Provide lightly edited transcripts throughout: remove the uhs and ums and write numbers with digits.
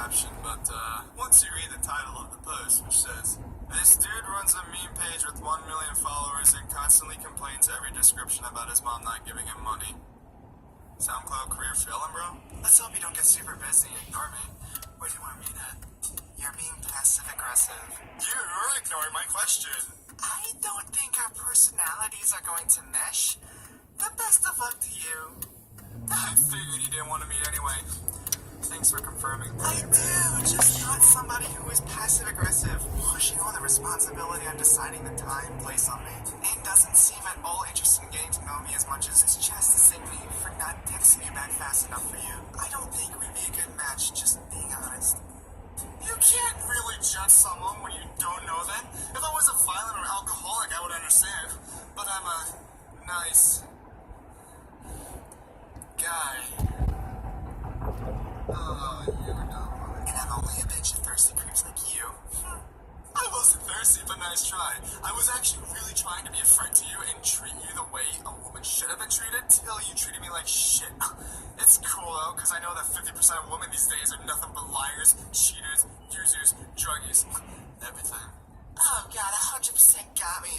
caption, but once you read the title of the post, which says, "This dude runs a meme page with 1 million followers and constantly complains every description about his mom not giving him money." SoundCloud career failing, bro? Let's hope you don't get super busy and ignore me. Where do you want me at? You're being passive-aggressive. You're ignoring my question. I don't think our personalities are going to mesh. But best of luck to you. I figured you didn't want to meet anyway. Thanks for confirming. I do, just not somebody who is passive-aggressive, pushing all the responsibility on deciding the time placed on me. And doesn't seem at all interested in getting to know me as much as it's chastising me for not texting you back fast enough for you. I don't think we'd be a good match, just being honest. You can't really judge someone when you don't know them. If I was a violent or alcoholic, I would understand. But I'm a nice guy. Oh, you're dumb. And I'm only a bitch of thirsty creeps like you. I wasn't thirsty, but nice try. I was actually really trying to be a friend to you and treat you the way a woman should have been treated till you treated me like shit. It's cool though, because I know that 50% of women these days are nothing but liars, cheaters, users, druggies, everything. Oh god, 100% got me.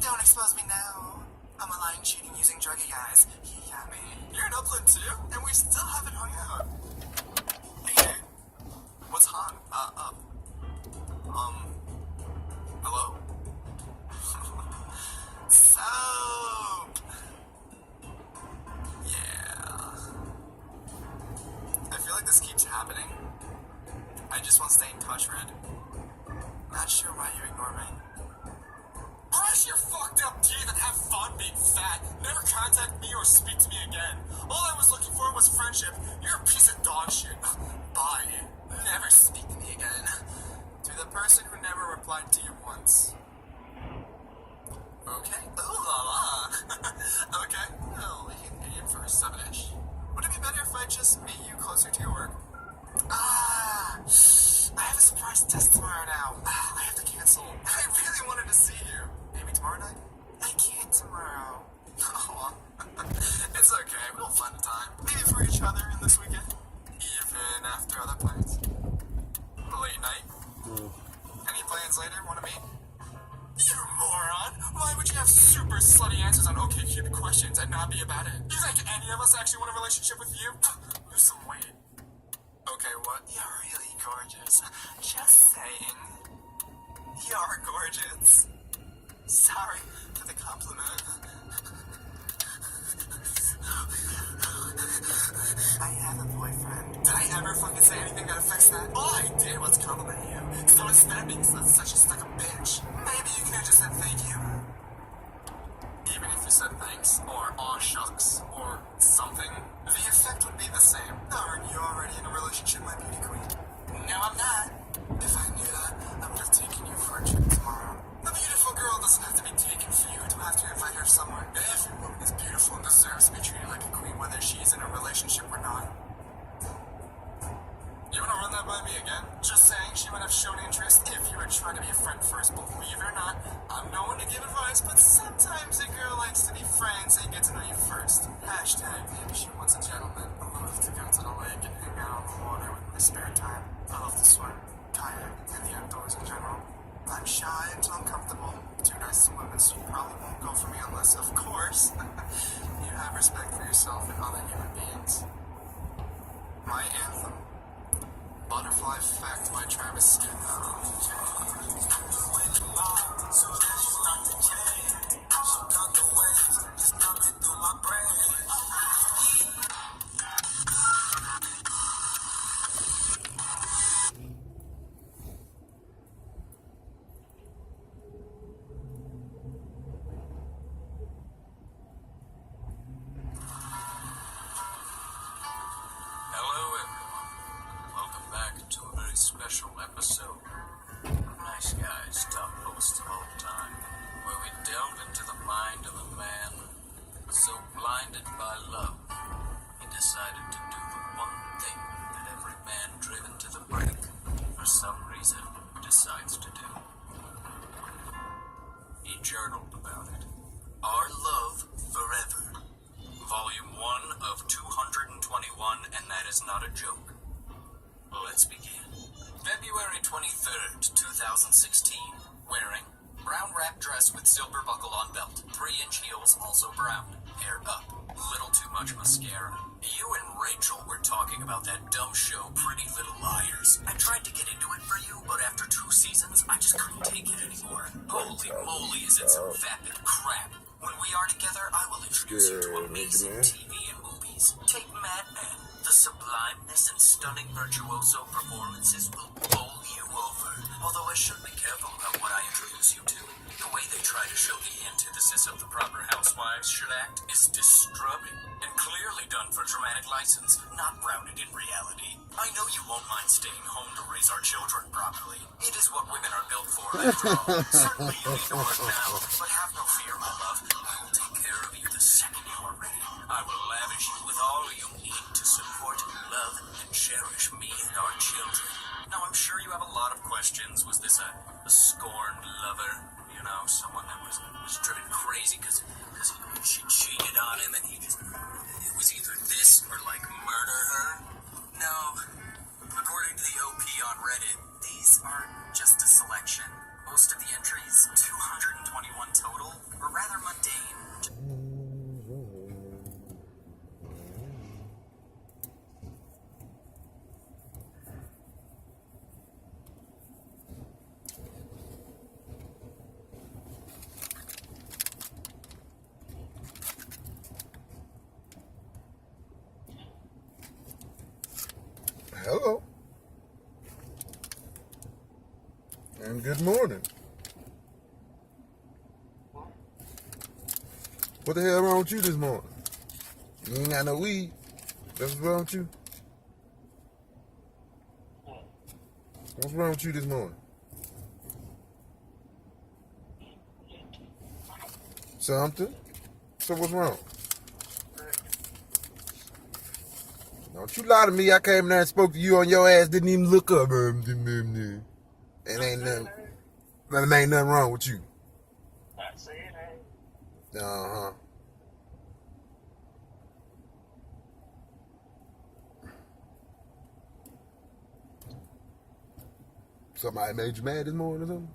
Don't expose me now. I'm a lying, cheating, using druggy guys. He got me. You're in Upland too? And we still haven't hung out. Hey, what's hung? Hello? Soap! Yeah. I feel like this keeps happening. I just want to stay in touch, Red. Not sure why you ignore me. Brush your fucked up teeth and have fun being fat. Never contact me or speak to me again. All I was looking for was friendship. You're a piece of dog shit. Bye. Never speak to me again. To the person who never replied to you once. Okay. Ooh la la. Okay. Well, we can aim for a 7-ish. Would it be better if I just meet you closer to your work? I have a surprise test tomorrow now. I have to cancel. I really wanted to see you. Maybe tomorrow night? I can't tomorrow. Oh, it's okay. We'll find a time. Maybe for each other in this weekend. Even after other plans. Late night. Any plans later? Want to meet? You moron! Why would you have super slutty answers on OkCupid questions and not be about it? You think any of us actually want a relationship with you? Lose some weight. Okay, what? You're really gorgeous. Just saying. You're gorgeous. Sorry for the compliment. I have a boyfriend. Did I ever fucking say anything that affects that? All I did was compliment you. So instead of being such a stuck up bitch, maybe you could have just said thank you. Even if you said thanks, or aw shucks, or something, the effect would be the same. Aren't you already in a relationship, my beauty queen? No, I'm not. If I knew that, I would have taken you for a trip tomorrow. A beautiful girl doesn't have to be taken for you to have to invite her somewhere. Every woman is beautiful and deserves to be treated like a queen, whether she's in a relationship or not. You wanna run that by me again? Just saying she would have shown interest if you were trying to be a friend first. Believe it or not, I'm no one to give advice, but sometimes a girl likes to be friends and get to know you first. Hashtag, maybe she wants a gentleman. I love to go to the lake and hang out on the water with my spare time. I love to swim, kayak, and the outdoors in general. I'm shy until I'm comfortable. Too nice to women, so you probably won't go for me unless, of course, you have respect for yourself and other human beings. My anthem, Butterfly Effect by Travis Scott. Special episode of Nice Guys, top host of all time, where we delve into the mind of a man so blinded by love, he decided to do the one thing that every man driven to the brink, for some reason, decides to do. He journaled about it. Our Love Forever, Volume 1 of 221, and that is not a joke. Let's begin. February 23rd, 2016. Wearing brown wrap dress with silver buckle on belt. 3-inch heels, also brown. Hair up. Little too much mascara. You and Rachel were talking about that dumb show, Pretty Little Liars. I tried to get into it for you, but after 2 seasons, I just couldn't take it anymore. Holy moly, is it some vapid crap. When we are together, I will introduce you to amazing TV and movies. Take Mad Men. The sublimeness and stunning virtuoso performances will bowl you over. Although I should be careful about what I introduce you to. The way they try to show the antithesis of the proper housewives should act is disturbing and clearly done for dramatic license, not grounded in reality. I know you won't mind staying home to raise our children properly. It is what women are built for, after all. Certainly you need to work now, but have no fear, my love. I will take care of you the second you are ready. I will lavish you with all you need to support, love, and cherish me and our children. Now, I'm sure you have a lot of questions. Was this a scorned lover? You know, someone that was driven crazy because she cheated on him and he just, it was either this or like murder her? No. According to the OP on Reddit, these aren't just a selection. Most of the entries, 221 total, were rather mundane. Hello. And good morning. What the hell wrong with you this morning? You ain't got no weed. That's what's wrong with you? What's wrong with you this morning? Something? So what's wrong? Don't you lie to me. I came there and spoke to you on your ass, didn't even look up. It ain't nothing wrong with you. I see it ain't. Uh-huh. Somebody made you mad this morning or something?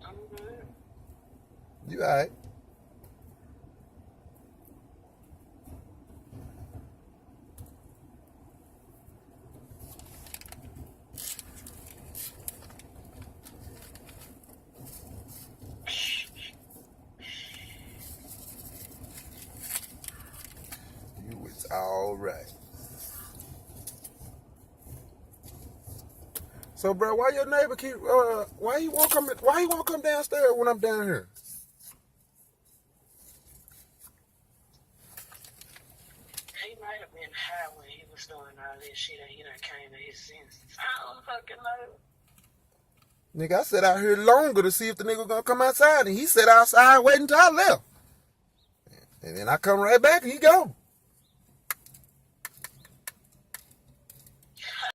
I'm good. You alright? You is alright. So, bro, why your neighbor keep? Why he won't come downstairs when I'm down here? He might have been high when he was doing all this shit and he done came to his senses. I don't fucking know. Nigga, I sat out here longer to see if the nigga gonna come outside, and he sat outside waiting till I left. And then I come right back and he gone.